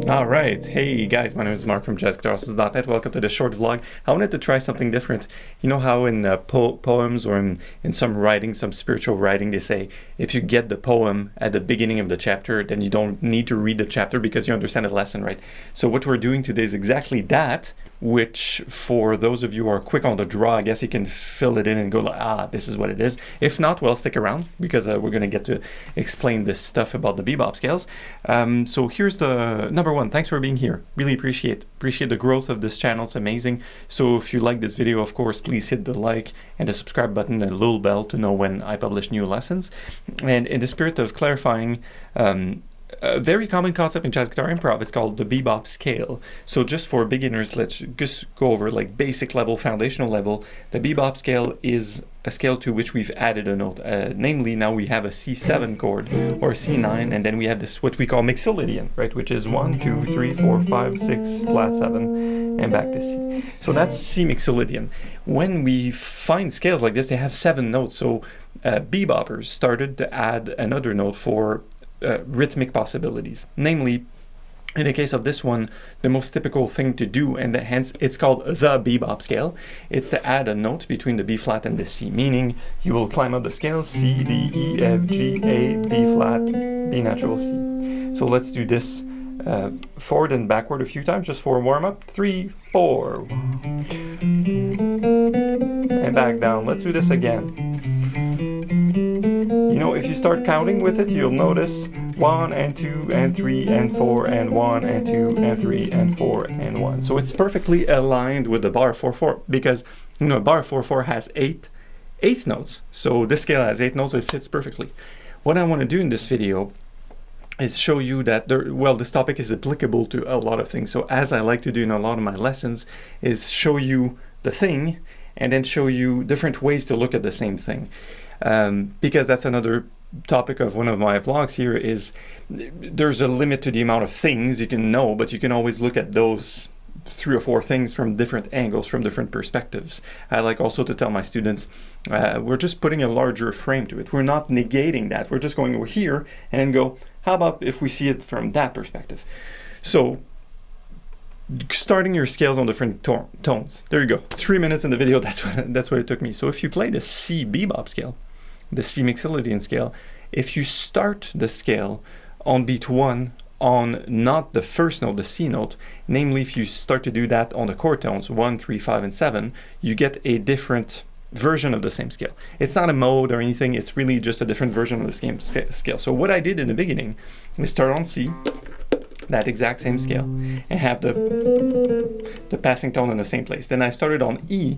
Alright, hey guys, my name is Mark from jazzguitarists.net. Welcome to the short vlog. I wanted to try something different. You know how in poems or in some writing, some spiritual writing, they say if you get the poem at the beginning of the chapter, then you don't need to read the chapter because you understand the lesson, right? So what we're doing today is exactly that, which for those of you who are quick on the draw, I guess you can fill it in and go like, this is what it is. If not, well, stick around because we're going to get to explain this stuff about the bebop scales. So here's the number one. Thanks for being here. Really appreciate the growth of this channel. It's amazing. So if you like this video, of course, please hit the like and the subscribe button and the little bell to know when I publish new lessons. And in the spirit of clarifying, a very common concept in jazz guitar improv, it's called the bebop scale. So just for beginners, let's just go over like basic level, foundational level. The bebop scale is a scale to which we've added a note. Namely, now we have a C7 chord or a C9, and then we have this what we call Mixolydian, right? Which is 1, 2, 3, 4, 5, 6, flat 7, and back to C. So that's C Mixolydian. When we find scales like this, they have 7 notes. So beboppers started to add another note for rhythmic possibilities. Namely, in the case of this one, the most typical thing to do, and hence it's called the bebop scale, it's to add a note between the B flat and the C, meaning you will climb up the scale C, D, E, F, G, A, B flat, B natural, C. So let's do this forward and backward a few times just for a warm-up. 3, 4, and back down. Let's do this again. You know, if you start counting with it, you'll notice 1 and 2 and 3 and 4 and 1 and 2 and 3 and 4 and 1. So it's perfectly aligned with the bar 4/4 because, you know, bar 4/4 has 8 notes. So this scale has 8 notes, so it fits perfectly. What I want to do in this video is show you that, this topic is applicable to a lot of things. So as I like to do in a lot of my lessons, is show you the thing and then show you different ways to look at the same thing. Because that's another topic of one of my vlogs here is there's a limit to the amount of things you can know, but you can always look at those 3 or 4 things from different angles, from different perspectives. I like also to tell my students, we're just putting a larger frame to it. We're not negating that. We're just going over here and then go, how about if we see it from that perspective? So starting your scales on different tones. There you go. 3 minutes in the video, that's what it took me. So if you play the C bebop scale, the C Mixolydian scale, if you start the scale on beat 1 on not the first note, the C note, namely if you start to do that on the chord tones 1, 3, 5, and 7, you get a different version of the same scale. It's not a mode or anything, it's really just a different version of the same scale. So what I did in the beginning is start on C, that exact same scale, and have the passing tone in the same place. Then I started on E,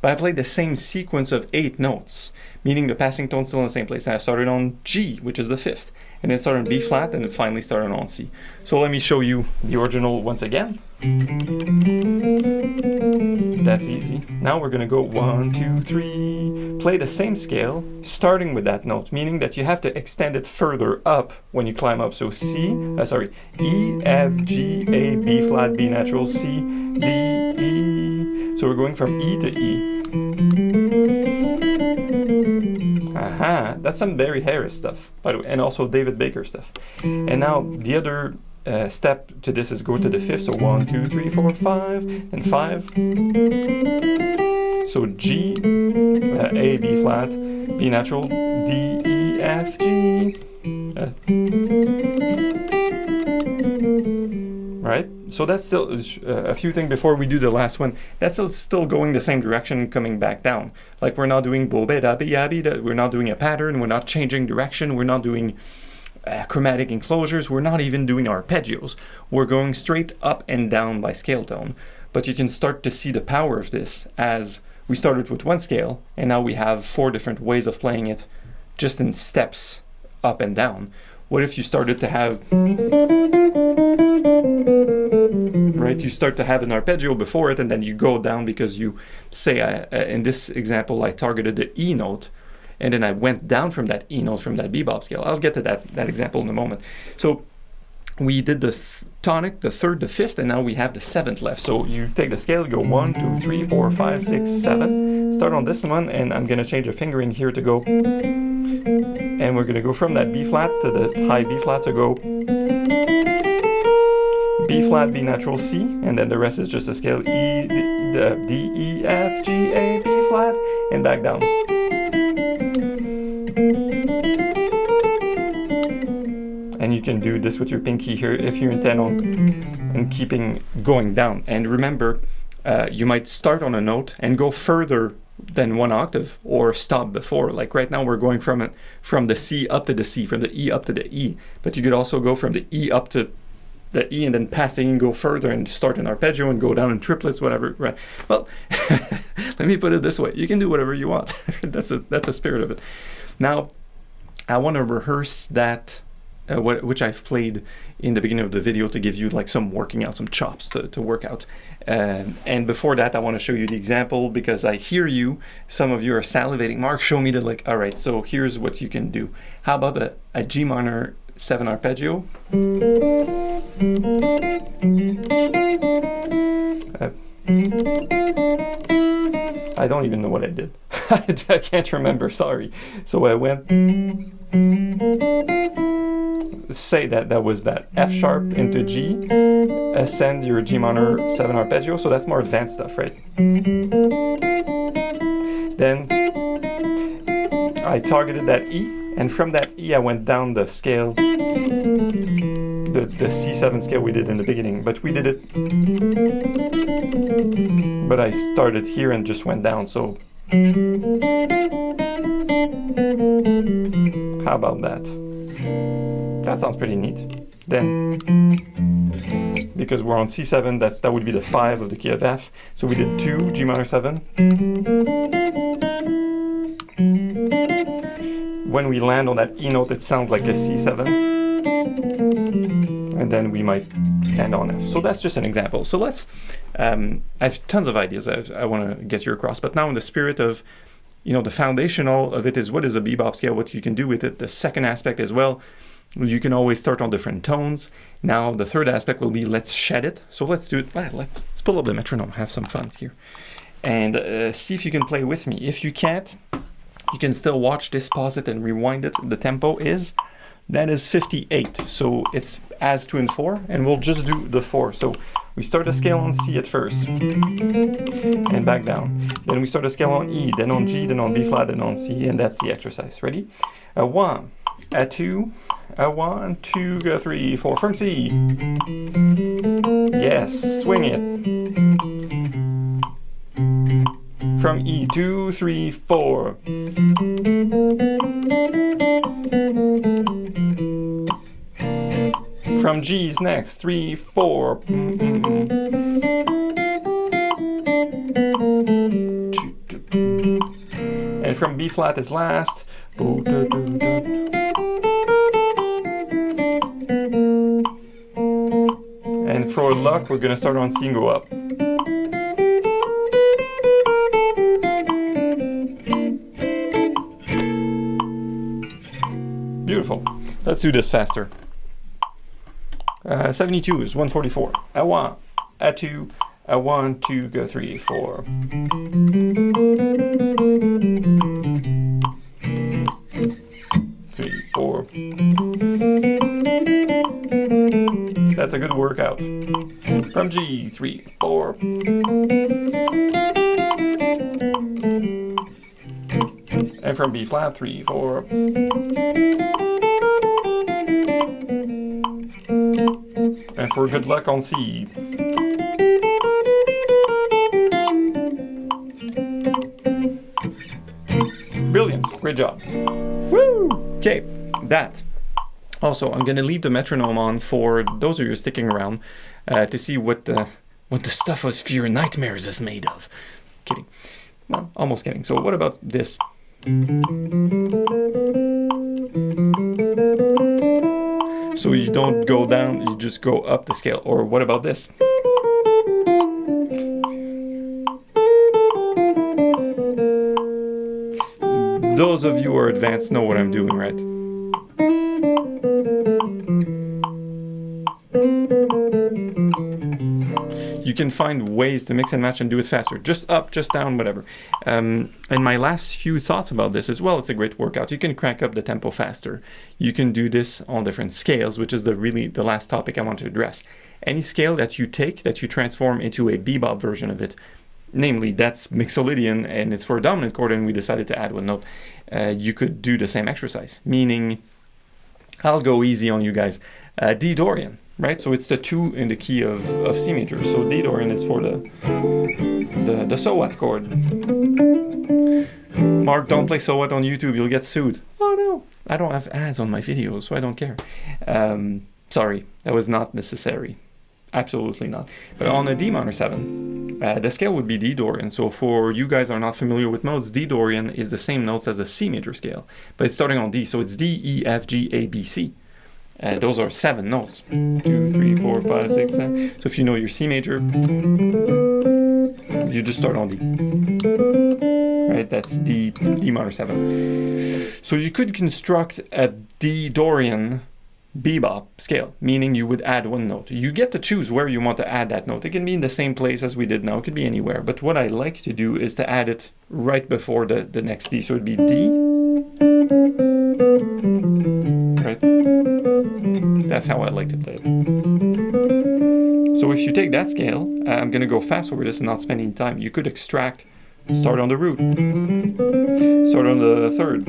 but I played the same sequence of 8 notes, meaning the passing tone still in the same place. And I started on G, which is the 5th, and then started on B flat, and then finally started on C. So let me show you the original once again. That's easy. Now we're gonna go 1, 2, 3, play the same scale, starting with that note, meaning that you have to extend it further up when you climb up. So E, F, G, A, B flat, B natural, C, D, E. So we're going from E to E. Aha, that's some Barry Harris stuff, by the way, and also David Baker stuff. And now the other step to this is go to the 5th, so 1, 2, 3, 4, 5, and 5. So G, A, B flat, B natural, D, E, F, G. Right? So that's still a few things before we do the last one. That's still going the same direction, coming back down. Like we're not doing bo be da be yabi, we're not doing a pattern, we're not changing direction, we're not doing chromatic enclosures, we're not even doing arpeggios. We're going straight up and down by scale tone. But you can start to see the power of this as we started with one scale and now we have 4 different ways of playing it just in steps up and down. What if you started to have, right, you start to have an arpeggio before it and then you go down because you say, in this example, I targeted the E note, and then I went down from that E note, from that bebop scale. I'll get to that example in a moment. So we did the tonic, the third, the fifth, and now we have the seventh left. So you take the scale, go 1, 2, 3, 4, 5, 6, 7. Start on this one, and I'm going to change a fingering here to go. And we're going to go from that B flat to the high B flat, so go B flat, B natural, C, and then the rest is just a scale E, D, E, F, G, A, B flat, and back down. And you can do this with your pinky here if you intend on keeping going down. And remember, you might start on a note and go further than 1 octave, or stop before. Like right now we're going from the C up to the C, from the E up to the E. But you could also go from the E up to the E and then passing and go further and start an arpeggio and go down in triplets, whatever. Right. Well, let me put it this way. You can do whatever you want. That's the spirit of it. Now, I want to rehearse that, which I've played in the beginning of the video to give you like some working out, some chops to work out. And before that, I want to show you the example because I hear you. Some of you are salivating. Mark, show me the like. All right, so here's what you can do. How about a G minor 7 arpeggio? I don't even know what I did. I can't remember, sorry. So I went, say that was that F sharp into G, ascend your G minor 7 arpeggio, so that's more advanced stuff, right? Then I targeted that E, and from that E I went down the scale, the C7 scale we did in the beginning, but we did it, but I started here and just went down, so how about that? That sounds pretty neat. Then, because we're on C7, that would be the 5 of the key of F, so we did 2 G minor 7. When we land on that E note, it sounds like a C7, and then we might end on F. So that's just an example. So let's, I have tons of ideas I want to get you across, but now in the spirit of, the foundational of it is what is a bebop scale, what you can do with it. The second aspect as well, you can always start on different tones. Now the third aspect will be let's shed it. So let's do it. Let's pull up the metronome, have some fun here, and see if you can play with me. If you can't, you can still watch this, pause it, and rewind it. The tempo is 58. So it's as 2 and 4, and we'll just do the 4. So we start a scale on C at first, and back down. Then we start a scale on E, then on G, then on B flat, then on C, and that's the exercise. Ready? A 1, a 2, a 1, 2, a 3, 4 from C. Yes, swing it. From E, 2, 3, 4. From G's next, 3, 4. And from B flat is last. And for luck, we're gonna start on C and go up. Beautiful. Let's do this faster. 72 is 144. A 1, a 2, a 1, 2, go 3, 4. 3, 4. That's a good workout. From G, 3, 4. And from B flat, 3, 4. And for good luck on C. Brilliant, great job. Woo! Okay, that. Also, I'm gonna leave the metronome on for those of you sticking around to see what the stuff of fear and nightmares is made of. Kidding. Well, almost kidding. So what about this? So you don't go down, you just go up the scale. Or what about this? Those of you who are advanced know what I'm doing, right? You can find ways to mix and match and do it faster. Just up, just down, whatever. And my last few thoughts about this is, well, it's a great workout. You can crank up the tempo faster. You can do this on different scales, which is the last topic I want to address. Any scale that you take, that you transform into a bebop version of it, namely that's Mixolydian and it's for a dominant chord and we decided to add one note, you could do the same exercise. Meaning, I'll go easy on you guys. D Dorian. Right, so it's the 2 in the key of C major. So D Dorian is for the so what chord. Mark, don't play so what on YouTube, you'll get sued. Oh no, I don't have ads on my videos, so I don't care. Sorry, that was not necessary. Absolutely not. But on a D minor 7, the scale would be D Dorian. So for you guys are not familiar with notes, D Dorian is the same notes as a C major scale, but it's starting on D, so it's D, E, F, G, A, B, C. Those are 7 notes. 2, 3, 4, 5, 6, 7. So if you know your C major, you just start on D. Right? That's D minor 7. So you could construct a D Dorian bebop scale, meaning you would add 1 note. You get to choose where you want to add that note. It can be in the same place as we did now. It could be anywhere. But what I like to do is to add it right before the next D. So it'd be D. Right? That's how I like to play it. So if you take that scale, I'm going to go fast over this and not spend any time. You could extract, start on the root, start on the 3rd,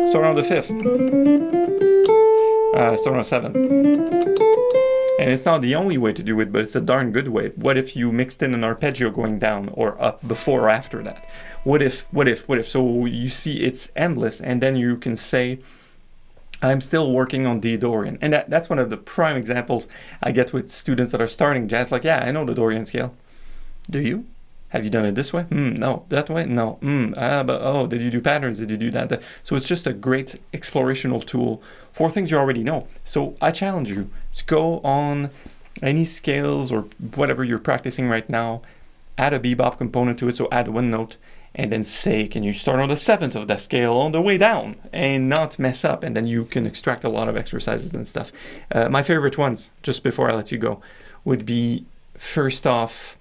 start on the 5th, start on the 7th. And it's not the only way to do it, but it's a darn good way. What if you mixed in an arpeggio going down or up before or after that? What if? So you see it's endless, and then you can say, I'm still working on D Dorian. And that's one of the prime examples I get with students that are starting jazz. Like, yeah, I know the Dorian scale. Do you? Have you done it this way? No. That way? No. But oh, did you do patterns? Did you do that? So it's just a great explorational tool for things you already know. So I challenge you to go on any scales or whatever you're practicing right now, add a bebop component to it, so add 1 note, and then say, can you start on the 7th of that scale on the way down and not mess up? And then you can extract a lot of exercises and stuff. My favorite ones, just before I let you go, would be first off,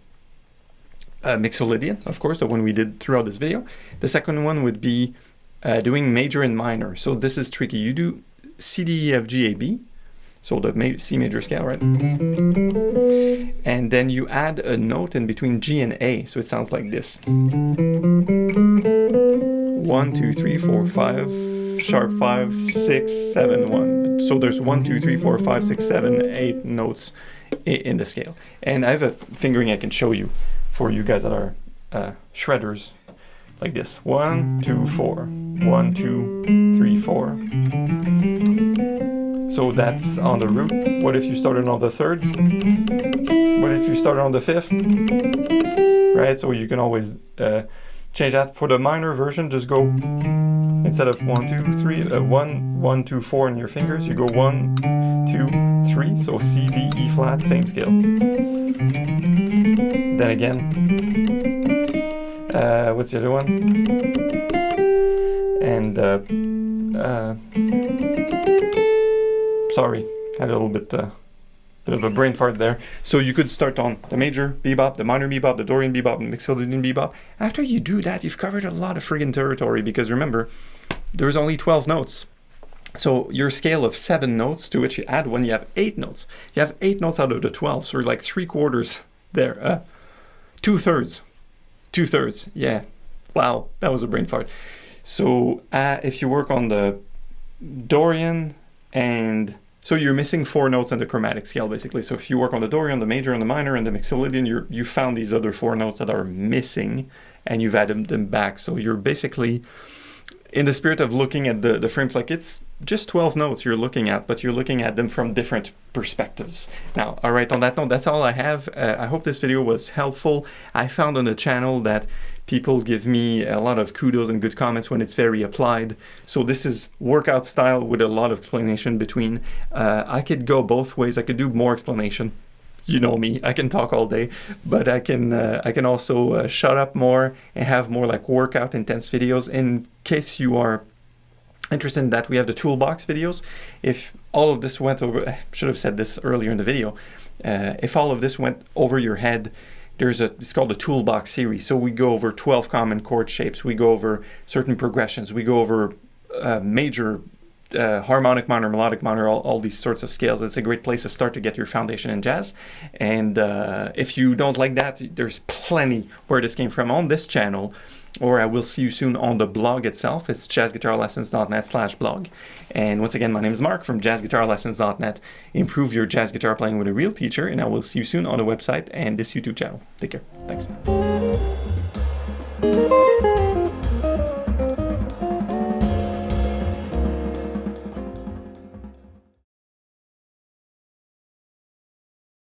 Mixolydian, of course, the one we did throughout this video. The second one would be doing major and minor. So this is tricky. You do C, D, E, F, G, A, B. So the C major scale, right? And then you add a note in between G and A. So it sounds like this. 1, 2, 3, 4, 5, sharp 5, 6, 7, 1. So there's 1, 2, 3, 4, 5, 6, 7, 8 notes in the scale. And I have a fingering I can show you for you guys that are shredders, like this. 1, 2, 4. 1, 2, 3, 4. So that's on the root. What if you started on the 3rd? What if you started on the 5th? Right, so you can always change that. For the minor version, just go, instead of 1, 2, 3, 1, 1, 2, 4 in your fingers, you go 1, 2, 3. So C, D, E flat, same scale. Then again, what's the other one? And sorry, had a little bit of a brain fart there. So you could start on the major bebop, the minor bebop, the Dorian bebop, and Mixolydian bebop. After you do that, you've covered a lot of friggin' territory, because remember, there's only 12 notes. So your scale of 7 notes, to which you add 1, you have 8 notes. You have 8 notes out of the 12, so you're like 3/4 there. 2/3. 2/3, yeah. Wow, that was a brain fart. So if you work on the Dorian, and so you're missing 4 notes in the chromatic scale, basically. So if you work on the Dorian, the major, and the minor, and the Mixolydian, you found these other 4 notes that are missing, and you've added them back. So you're basically, in the spirit of looking at the frames, like it's just 12 notes you're looking at, but you're looking at them from different perspectives. Now, all right, on that note, that's all I have. I hope this video was helpful. I found on the channel that people give me a lot of kudos and good comments when it's very applied. So this is workout style with a lot of explanation between. I could go both ways. I could do more explanation. you know me, I can talk all day, but I can also shut up more and have more like workout intense videos. In case you are interested in that, we have the toolbox videos. If all of this went over, I should have said this earlier in the video, if all of this went over your head, it's called the toolbox series. So we go over 12 common chord shapes, we go over certain progressions, we go over major harmonic minor, melodic minor, all these sorts of scales. It's a great place to start to get your foundation in jazz. And if you don't like that, there's plenty where this came from on this channel, or I will see you soon on the blog itself. It's jazzguitarlessons.net/blog. And once again, my name is Mark from jazzguitarlessons.net. Improve your jazz guitar playing with a real teacher, and I will see you soon on the website and this YouTube channel. Take care. Thanks.